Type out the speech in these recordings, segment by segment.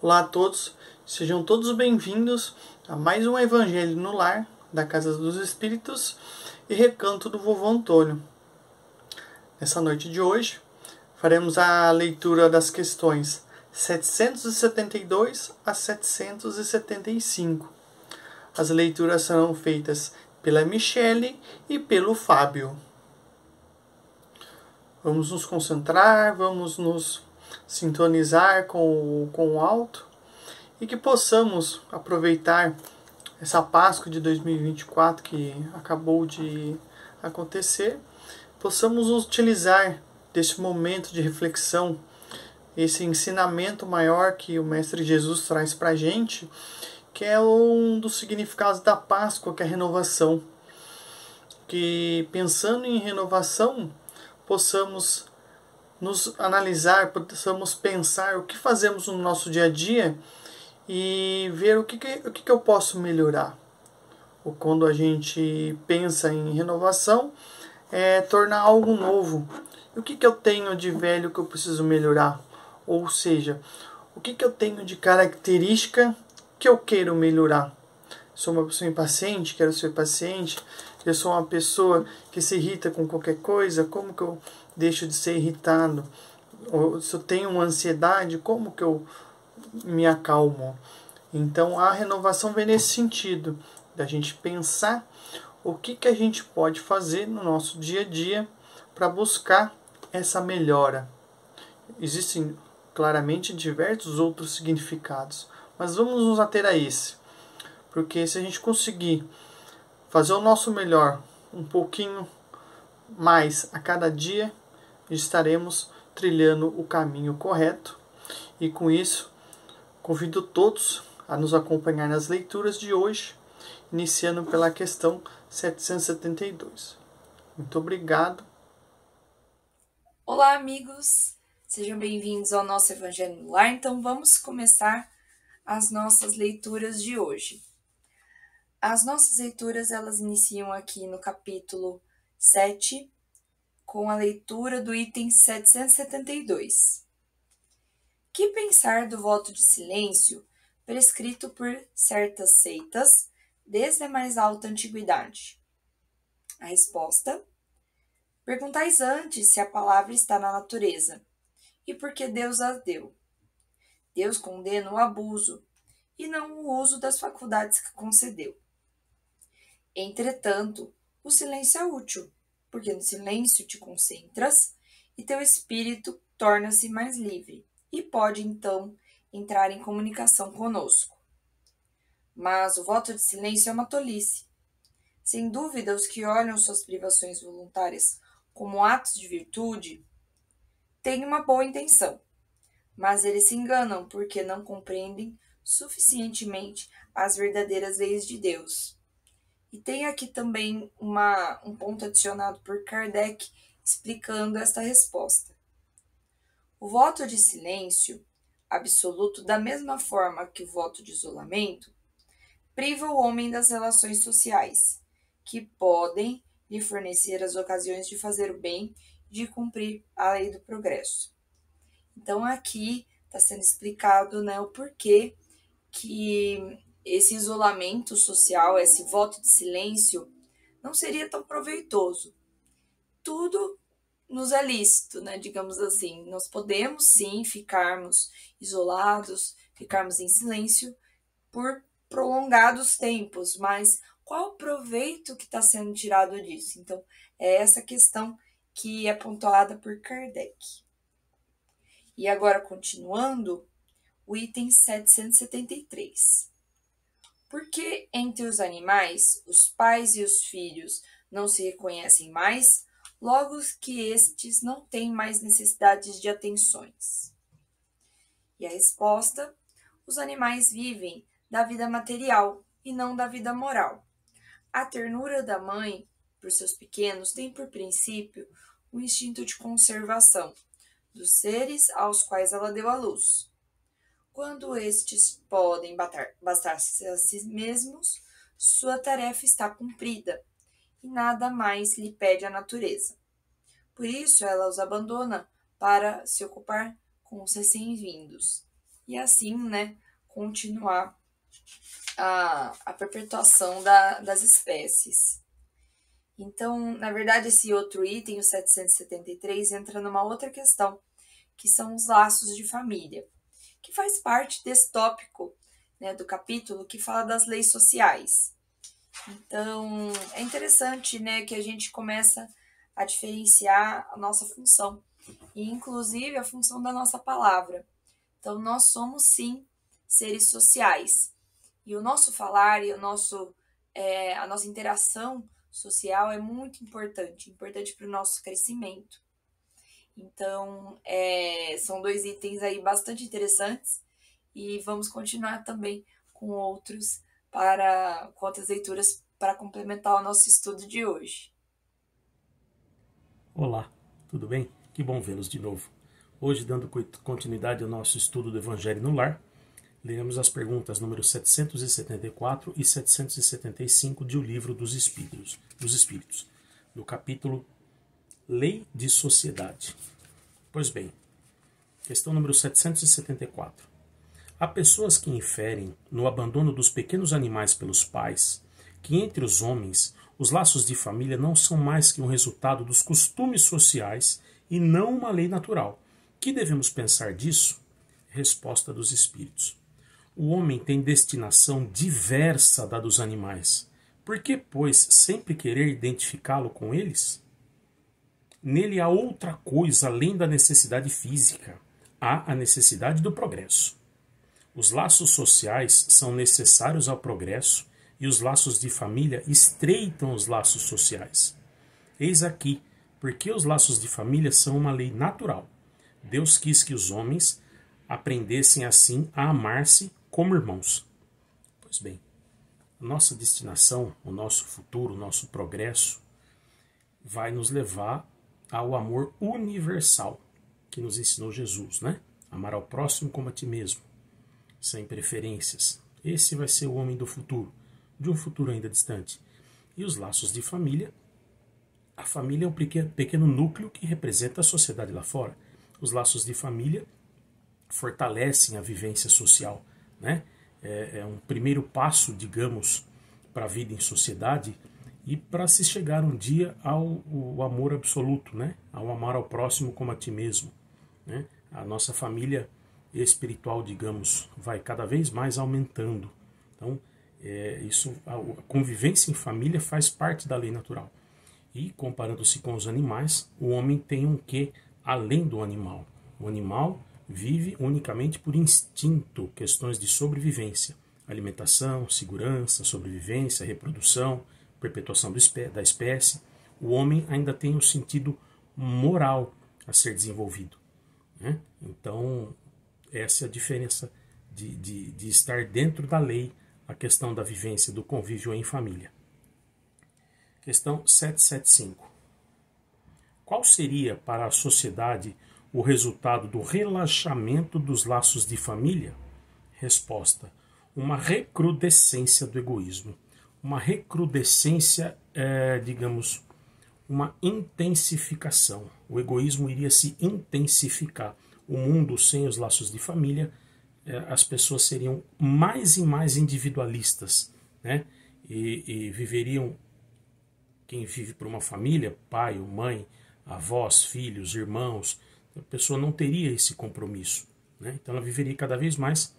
Olá a todos, sejam todos bem-vindos a mais um Evangelho no Lar, da Casa dos Espíritos e Recanto do Vovô Antônio. Nessa noite de hoje, faremos a leitura das questões 772 a 775. As leituras serão feitas pela Michele e pelo Fábio. Vamos nos concentrar, vamos nos sintonizar com o alto e que possamos aproveitar essa Páscoa de 2024 que acabou de acontecer, possamos utilizar desse momento de reflexão, esse ensinamento maior que o Mestre Jesus traz para a gente, que é um dos significados da Páscoa, que é a renovação. Que pensando em renovação, possamos nos analisar, possamos pensar o que fazemos no nosso dia a dia e ver o que eu posso melhorar. Ou quando a gente pensa em renovação, é tornar algo novo. O que eu tenho de velho que eu preciso melhorar? Ou seja, o que eu tenho de característica que eu quero melhorar? Sou uma pessoa impaciente, quero ser paciente. Eu sou uma pessoa que se irrita com qualquer coisa, como que eu deixo de ser irritado? Ou se eu tenho uma ansiedade, como que eu me acalmo? Então a renovação vem nesse sentido, da gente pensar o que a gente pode fazer no nosso dia a dia para buscar essa melhora. Existem claramente diversos outros significados, mas vamos nos ater a esse, porque se a gente conseguir fazer o nosso melhor um pouquinho mais a cada dia, estaremos trilhando o caminho correto. E com isso, convido todos a nos acompanhar nas leituras de hoje, iniciando pela questão 772. Muito obrigado. Olá, amigos! Sejam bem-vindos ao nosso Evangelho no Lar. Então, vamos começar as nossas leituras de hoje. As nossas leituras, elas iniciam aqui no capítulo 7, com a leitura do item 772. Que pensar do voto de silêncio prescrito por certas seitas desde a mais alta antiguidade? A resposta: perguntais antes se a palavra está na natureza, e por que Deus a deu. Deus condena o abuso, e não o uso das faculdades que concedeu. Entretanto, o silêncio é útil, porque no silêncio te concentras e teu espírito torna-se mais livre e pode, então, entrar em comunicação conosco. Mas o voto de silêncio é uma tolice. Sem dúvida, os que olham suas privações voluntárias como atos de virtude têm uma boa intenção, mas eles se enganam porque não compreendem suficientemente as verdadeiras leis de Deus. E tem aqui também um ponto adicionado por Kardec explicando esta resposta. O voto de silêncio absoluto, da mesma forma que o voto de isolamento, priva o homem das relações sociais, que podem lhe fornecer as ocasiões de fazer o bem e de cumprir a lei do progresso. Então, aqui está sendo explicado, o porquê que esse isolamento social, esse voto de silêncio, não seria tão proveitoso. Tudo nos é lícito, digamos assim. Nós podemos, sim, ficarmos isolados, ficarmos em silêncio por prolongados tempos, mas qual o proveito que está sendo tirado disso? Então, é essa questão que é pontuada por Kardec. E agora, continuando, o item 773. Por que entre os animais os pais e os filhos não se reconhecem mais, logo que estes não têm mais necessidades de atenções? E a resposta: os animais vivem da vida material e não da vida moral. A ternura da mãe por seus pequenos tem por princípio o instinto de conservação dos seres aos quais ela deu à luz. Quando estes podem bastar-se a si mesmos, sua tarefa está cumprida, e nada mais lhe pede a natureza. Por isso ela os abandona para se ocupar com os recém-vindos. e assim, né, continuar a perpetuação das espécies. Então, na verdade, esse outro item, o 773, entra numa outra questão, que são os laços de família, que faz parte desse tópico, né, do capítulo que fala das leis sociais. Então, é interessante, né, que a gente começa a diferenciar a nossa função, e inclusive a função da nossa palavra. Então, nós somos, sim, seres sociais. E o nosso falar e a nossa interação social é muito importante para o nosso crescimento. Então, são dois itens aí bastante interessantes e vamos continuar também com outras leituras para complementar o nosso estudo de hoje. Olá, tudo bem? Que bom vê-los de novo. Hoje, dando continuidade ao nosso estudo do Evangelho no Lar, leremos as perguntas número 774 e 775 de O Livro dos Espíritos, no capítulo Lei de Sociedade. Pois bem, questão número 774. Há pessoas que inferem, no abandono dos pequenos animais pelos pais, que entre os homens os laços de família não são mais que um resultado dos costumes sociais e não uma lei natural. Que devemos pensar disso? Resposta dos Espíritos. O homem tem destinação diversa da dos animais. Por que, pois, sempre querer identificá-lo com eles? Nele há outra coisa além da necessidade física. Há a necessidade do progresso. Os laços sociais são necessários ao progresso e os laços de família estreitam os laços sociais. Eis aqui porque os laços de família são uma lei natural. Deus quis que os homens aprendessem assim a amar-se como irmãos. Pois bem, a nossa destinação, o nosso futuro, o nosso progresso vai nos levar ao amor universal que nos ensinou Jesus, né? Amar ao próximo como a ti mesmo, sem preferências. Esse vai ser o homem do futuro, de um futuro ainda distante. E os laços de família, a família é um pequeno núcleo que representa a sociedade lá fora. Os laços de família fortalecem a vivência social, né? É um primeiro passo, digamos, para a vida em sociedade e para se chegar um dia ao amor absoluto, né? Ao amar ao próximo como a ti mesmo, né? A nossa família espiritual, digamos, vai cada vez mais aumentando. Então, a convivência em família faz parte da lei natural. E, comparando-se com os animais, o homem tem um quê além do animal. O animal vive unicamente por instinto, questões de sobrevivência, alimentação, segurança, sobrevivência, reprodução, perpetuação da espécie. O homem ainda tem um sentido moral a ser desenvolvido, né? Então, essa é a diferença de estar dentro da lei, a questão da vivência, do convívio em família. Questão 775. Qual seria para a sociedade o resultado do relaxamento dos laços de família? Resposta: uma recrudescência do egoísmo. Uma recrudescência digamos, uma intensificação. O egoísmo iria se intensificar. O mundo sem os laços de família, as pessoas seriam mais e mais individualistas, né? E viveriam, quem vive por uma família, pai ou mãe, avós, filhos, irmãos, a pessoa não teria esse compromisso, né? Então ela viveria cada vez mais,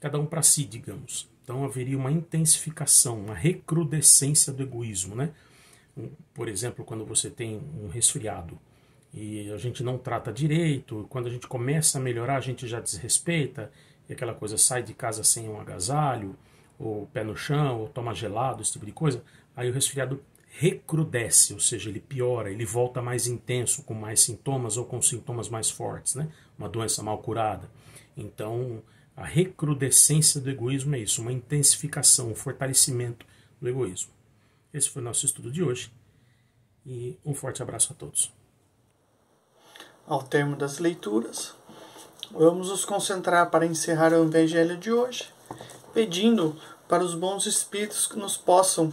cada um para si, digamos. Então haveria uma intensificação, uma recrudescência do egoísmo, né? Por exemplo, quando você tem um resfriado e a gente não trata direito, quando a gente começa a melhorar a gente já desrespeita, e aquela coisa, sai de casa sem um agasalho, ou pé no chão, ou toma gelado, esse tipo de coisa, aí o resfriado recrudesce, ou seja, ele piora, ele volta mais intenso, com mais sintomas ou com sintomas mais fortes, né? Uma doença mal curada. Então, a recrudescência do egoísmo é isso, uma intensificação, um fortalecimento do egoísmo. Esse foi o nosso estudo de hoje e um forte abraço a todos. Ao termo das leituras, vamos nos concentrar para encerrar o Evangelho de hoje, pedindo para os bons espíritos que nos possam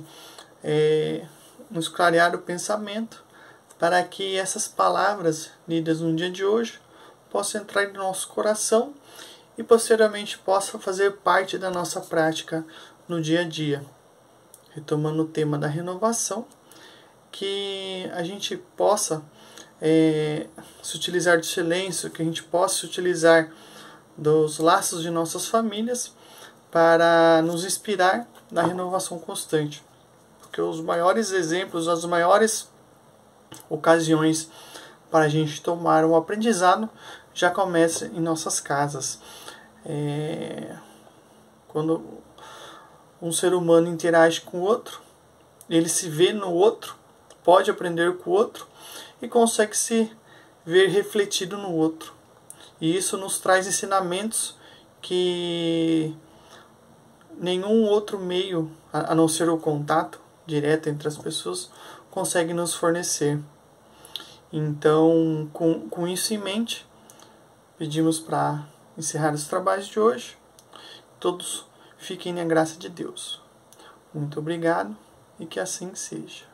nos clarear o pensamento, para que essas palavras lidas no dia de hoje possam entrar em nosso coração e posteriormente possa fazer parte da nossa prática no dia a dia. Retomando o tema da renovação, que a gente possa se utilizar do silêncio, que a gente possa se utilizar dos laços de nossas famílias para nos inspirar na renovação constante. Porque os maiores exemplos, as maiores ocasiões para a gente tomar um aprendizado já começam em nossas casas. Quando um ser humano interage com o outro, ele se vê no outro, pode aprender com o outro e consegue se ver refletido no outro. E isso nos traz ensinamentos que nenhum outro meio, a não ser o contato direto entre as pessoas, consegue nos fornecer. Então, com isso em mente, pedimos para encerrar os trabalhos de hoje. Todos fiquem na graça de Deus. Muito obrigado e que assim seja.